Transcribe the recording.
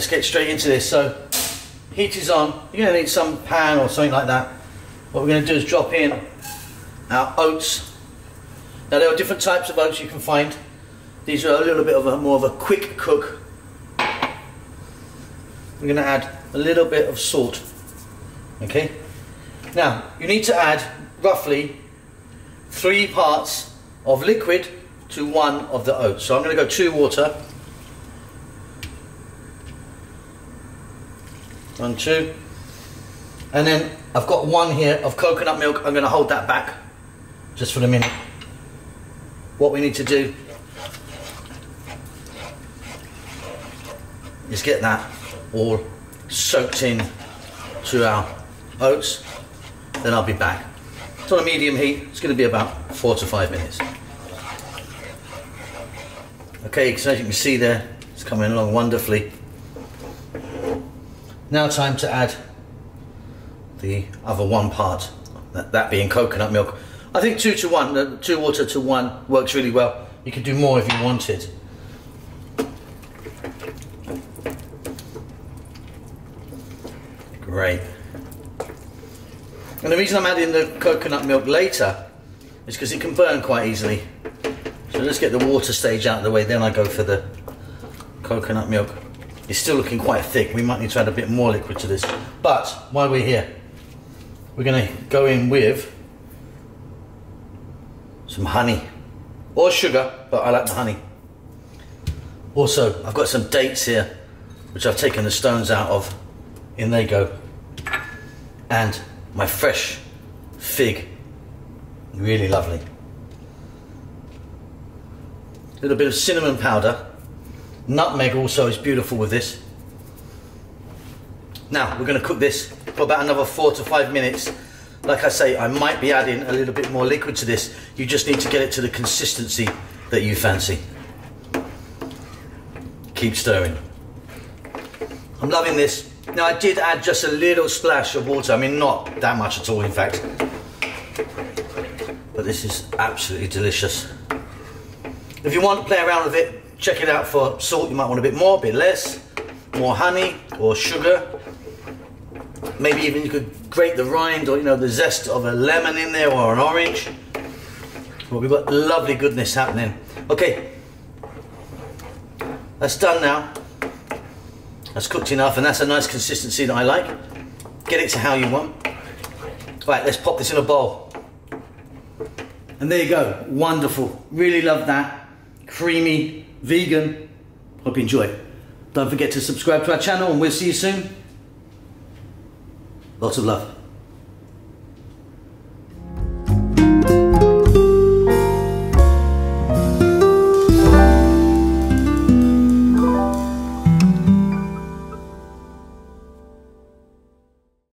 let's get straight into this. So heat is on. You're going to need some pan or something like that. What we're going to do is drop in our oats. Now there are different types of oats you can find. These are a little bit of more of a quick cook. We're going to add a little bit of salt. Okay. Now you need to add roughly 3 parts of liquid to 1 of the oats. So I'm going to go 2 water. 1, 2. And then I've got 1 here of coconut milk. I'm going to hold that back just for a minute. What we need to do is get that all soaked in to our oats. Then I'll be back. It's on a medium heat. It's going to be about 4 to 5 minutes. Okay, so as you can see there, it's coming along wonderfully. Now time to add the other 1 part, that being coconut milk. I think 2 to 1, 2 water to 1 works really well. You could do more if you wanted. Great. And the reason I'm adding the coconut milk later is because it can burn quite easily. So let's get the water stage out of the way, then I go for the coconut milk. It's still looking quite thick. We might need to add a bit more liquid to this. But while we're here, we're going to go in with some honey or sugar, but I like the honey. Also, I've got some dates here, which I've taken the stones out of. In they go. And my fresh fig. Really lovely. A little bit of cinnamon powder. Nutmeg also is beautiful with this. Now we're going to cook this for about another 4 to 5 minutes. Like I say, I might be adding a little bit more liquid to this. You just need to get it to the consistency that you fancy. Keep stirring. I'm loving this. Now I did add just a little splash of water. I mean, not that much at all, in fact. But this is absolutely delicious. If you want to play around with it, check it out for salt. You might want a bit more, a bit less. More honey or sugar. Maybe even you could grate the rind or, you know, the zest of a lemon in there or an orange. Well, we've got lovely goodness happening. Okay, that's done now. That's cooked enough, and that's a nice consistency that I like. Get it to how you want. Right, let's pop this in a bowl. And there you go, wonderful. Really love that. Creamy, vegan. Hope you enjoy it. Don't forget to subscribe to our channel, and we'll see you soon. Lots of love.